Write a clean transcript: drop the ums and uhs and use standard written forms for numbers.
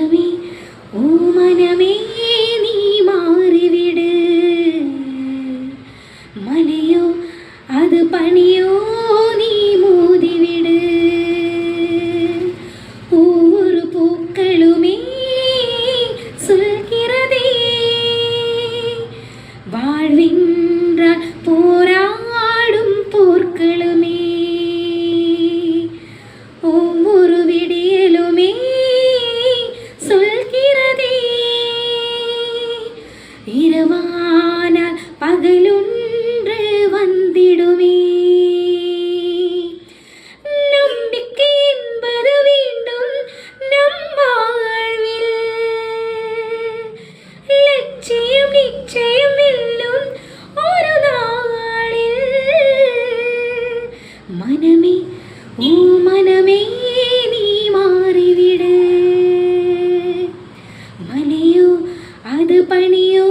മനമേ ഓ മനമേ നീ മാറിവിട് മലയോ അത് പണിയോ നീ മോതിവിട് ஒவ்வொரு பூக்களுமே சொல்கிறதே வாழ்வின்றால் போராடும் போர்களுமே ஒவ்வொரு விடியலுமே சொல்கிறதே இரவானால் பகலொன்று வந்திடுமே நம்பிக்கை என்பது வேண்டும் நம் வாழ்வில் லட்சியம் நிச்சயம் வெல்லும் ஒரு நாளில் மனமே ஓ மனமே நீ மாறிவிடு மலையோ அது பணியோ